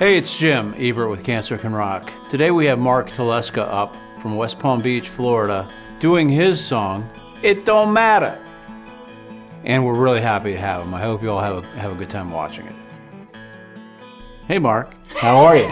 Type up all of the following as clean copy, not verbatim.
Hey, it's Jim Ebert with Cancer Can Rock. Today we have Mark Telesca up from West Palm Beach, Florida, doing his song, It Don't Matter. And we're really happy to have him. I hope you all have a good time watching it. Hey, Mark. How are you?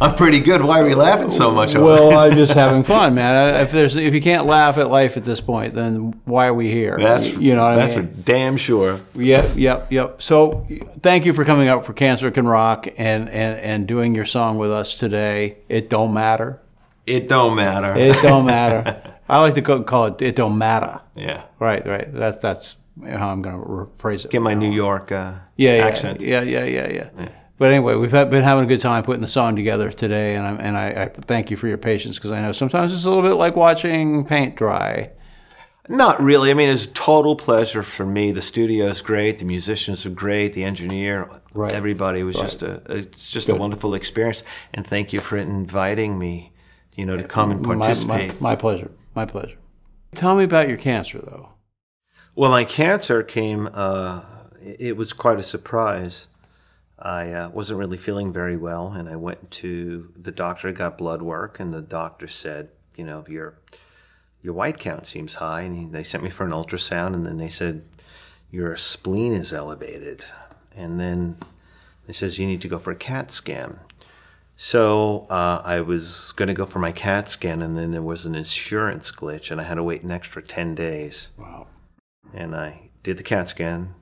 I'm pretty good. Why are we laughing so much? Well, I'm just having fun, man. If you can't laugh at life at this point, then why are we here? That's you know what I mean? for damn sure. Yep. So, thank you for coming up for Cancer Can Rock and doing your song with us today. It don't matter. It don't matter. It don't matter. I like to call it. It don't matter. Yeah. Right. That's how I'm going to rephrase it. Get my New York accent. Yeah. But anyway, we've been having a good time putting the song together today, and I thank you for your patience, because I know sometimes it's a little bit like watching paint dry. Not really. I mean, it's a total pleasure for me. The studio is great. The musicians are great. The engineer, everybody was it's just a wonderful experience. And thank you for inviting me, to come and participate. My pleasure. My pleasure. Tell me about your cancer, though. Well, my cancer came, it was quite a surprise. I wasn't really feeling very well, and I went to the doctor, got blood work, and the doctor said, your white count seems high, and they sent me for an ultrasound, and then they said, your spleen is elevated, and then they says, you need to go for a CAT scan. So I was going to go for my CAT scan, and then there was an insurance glitch, and I had to wait an extra 10 days. Wow. And I did the CAT scan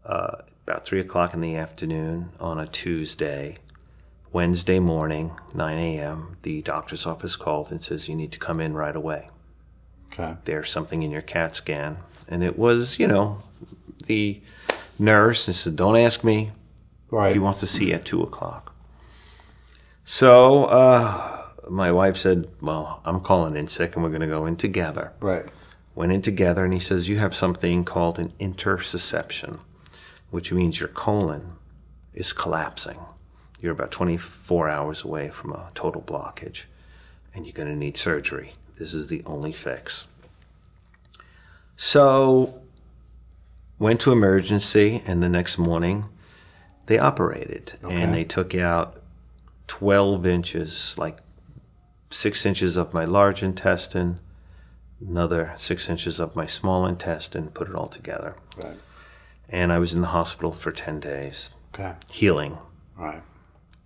about 3 o'clock in the afternoon on a Tuesday. Wednesday morning, 9 a.m., the doctor's office called and says, you need to come in right away. Okay. There's something in your CAT scan. And it was, the nurse, and said, don't ask me. Right. He wants to see you at 2 o'clock. So my wife said, well, I'm calling in sick, and we're going to go in together. Right. Went in together, and he says, you have something called an intersusception, which means your colon is collapsing. You're about 24 hours away from a total blockage, and you're going to need surgery. This is the only fix. So went to emergency, and the next morning they operated. Okay. And they took out 12 inches, like 6 inches of my large intestine, another 6 inches of my small intestine, put it all together. Right. And I was in the hospital for 10 days, healing. Right.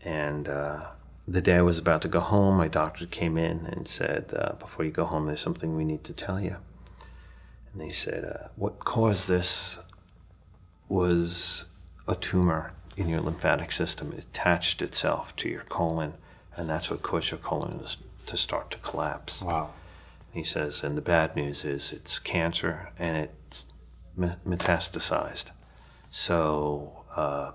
And the day I was about to go home, my doctor came in and said, before you go home, there's something we need to tell you. And they said, what caused this was a tumor in your lymphatic system. It attached itself to your colon, and that's what caused your colon to start to collapse. Wow. He says, and the bad news is it's cancer, and it's metastasized. So, I'm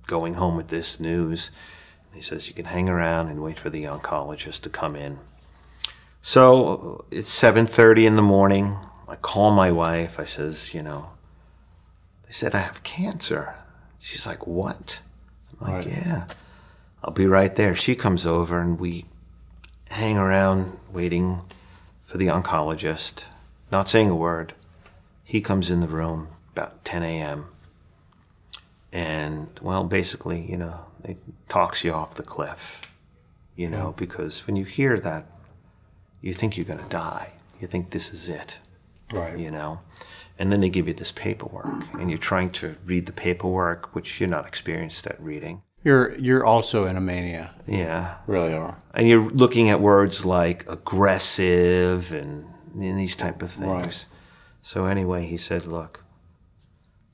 going home with this news. He says, you can hang around and wait for the oncologist to come in. So it's 7:30 in the morning. I call my wife. I says, they said I have cancer. She's like, what? I'm like, yeah, I'll be right there. She comes over, and we hang around waiting for the oncologist, not saying a word. He comes in the room about 10 a.m. And, well, basically, it talks you off the cliff, because when you hear that, you think you're going to die. You think this is it, And then they give you this paperwork, and you're trying to read the paperwork, which you're not experienced at reading. You're also in a mania. Yeah. Really are. And you're looking at words like aggressive and these type of things. Right. So anyway, he said, look,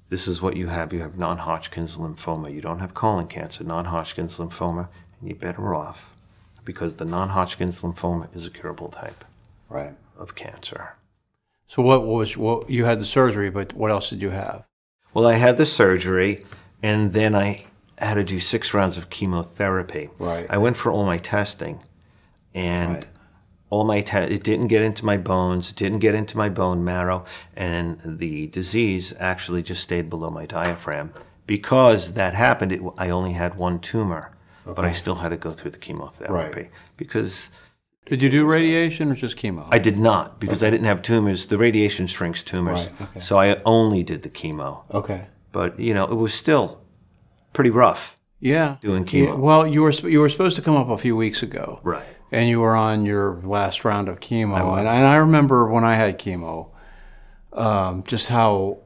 this is what you have. You have non-Hodgkin's lymphoma. You don't have colon cancer, non-Hodgkin's lymphoma, and you're better off because the non-Hodgkin's lymphoma is a curable type of cancer. So what you had the surgery, but what else did you have? Well, I had the surgery, and then I had to do 6 rounds of chemotherapy. Right. I went for all my testing, and it didn't get into my bones, it didn't get into my bone marrow, and the disease actually just stayed below my diaphragm. Because that happened, I only had one tumor, but I still had to go through the chemotherapy. Because did you do radiation or just chemo? I did not, because I didn't have tumors. The radiation shrinks tumors, so I only did the chemo. Okay. But, you know, it was still pretty rough. Yeah. Doing chemo. Yeah. Well, you were supposed to come up a few weeks ago. Right. And you were on your last round of chemo. I was. And I remember when I had chemo, just how,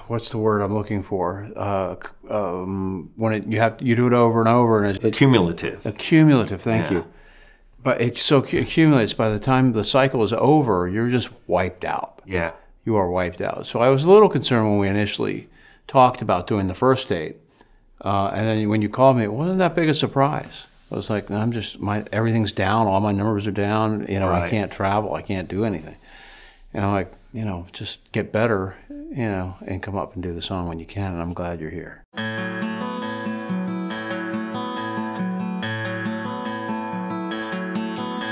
what's the word I'm looking for? When you do it over and over, and it's Cumulative. Cumulative, thank you. But it so accumulates. By the time the cycle is over, you're just wiped out. Yeah. You are wiped out. So I was a little concerned when we initially talked about doing the first date, and then when you called me, it wasn't that big a surprise. I was like, everything's down, all my numbers are down. You know, Right. I can't travel, I can't do anything. And I'm like, you know, just get better, you know, and come up and do the song when you can. And I'm glad you're here.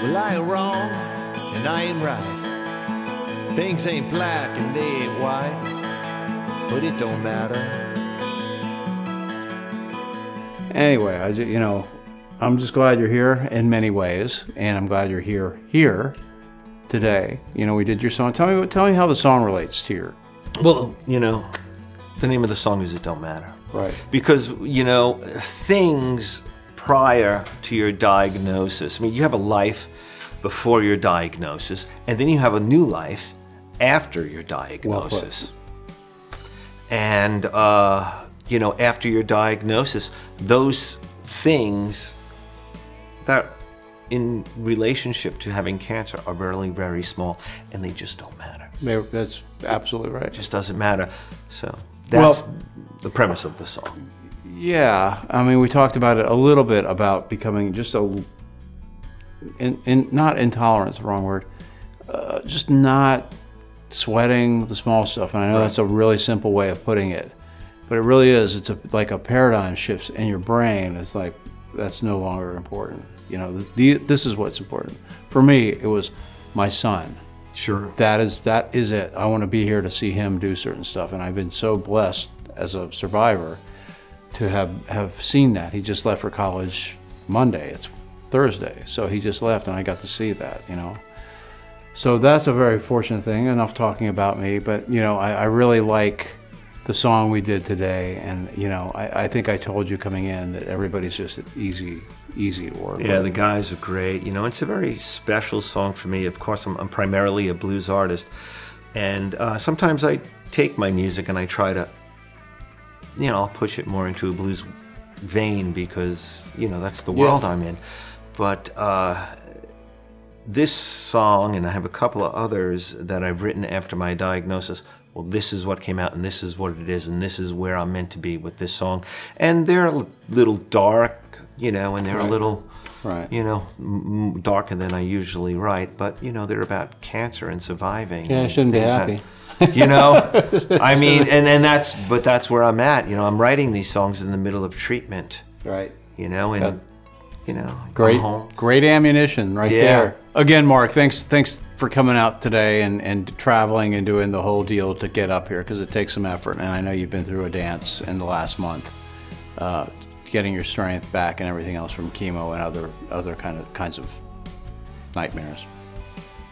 Well, I ain't wrong and I ain't right. Things ain't black and they ain't white, but it don't matter. Anyway, you know, I'm just glad you're here in many ways, and I'm glad you're here today. You know, we did your song. Tell me how the song relates to your. Well, you know, the name of the song is It Don't Matter. Right. Because, you know, things prior to your diagnosis, I mean, you have a life before your diagnosis, and then you have a new life after your diagnosis. And, you know, after your diagnosis, those things that in relationship to having cancer are very, very small, and they just don't matter. That's absolutely right. It just doesn't matter. So that's the premise of the song. Yeah, I mean, we talked about it a little bit about becoming just not intolerance, the wrong word, just not sweating the small stuff. And I know that's a really simple way of putting it, but it really is. It's like a paradigm shift in your brain. It's like, that's no longer important. You know, this is what's important. For me, it was my son. Sure. That is it. I want to be here to see him do certain stuff. And I've been so blessed as a survivor to have seen that. He just left for college Monday. It's Thursday. So he just left and I got to see that, you know. So that's a very fortunate thing. Enough talking about me, but you know, I really like the song we did today, and you know, I think I told you coming in that everybody's just easy to work with. Yeah, the guys are great. You know, it's a very special song for me. Of course, I'm primarily a blues artist, and sometimes I take my music and I try to, you know, I'll push it more into a blues vein because, you know, that's the world I'm in. But this song, and I have a couple of others that I've written after my diagnosis, well, this is what came out, and this is what it is, and this is where I'm meant to be with this song. And they're a little dark, you know, and they're a little, you know, darker than I usually write, but, you know, they're about cancer and surviving. Yeah, I shouldn't be happy. You know, I mean, and that's where I'm at. You know, I'm writing these songs in the middle of treatment. Right. You know, and you know, great ammunition right there. Again, Mark, thanks for coming out today and traveling and doing the whole deal to get up here, because it takes some effort, and I know you've been through a dance in the last month, getting your strength back and everything else from chemo and other kinds of nightmares.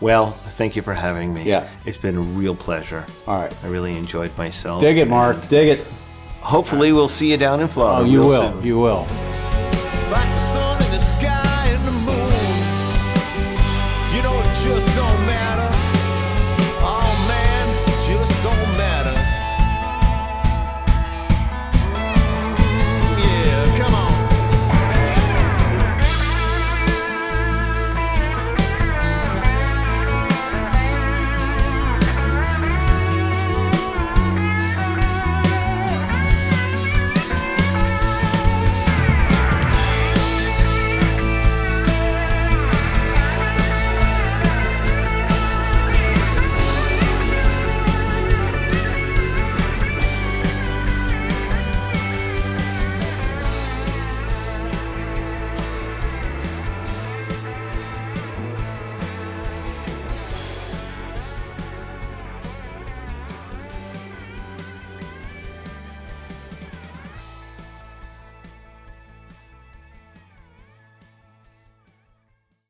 Well, thank you for having me. Yeah. It's been a real pleasure. All right. I really enjoyed myself. Dig it, Mark. Dig it. Hopefully we'll see you down in Florida. Oh, you real will. soon. You will. Like the sun and the sky and the moon, you know, it just don't matter.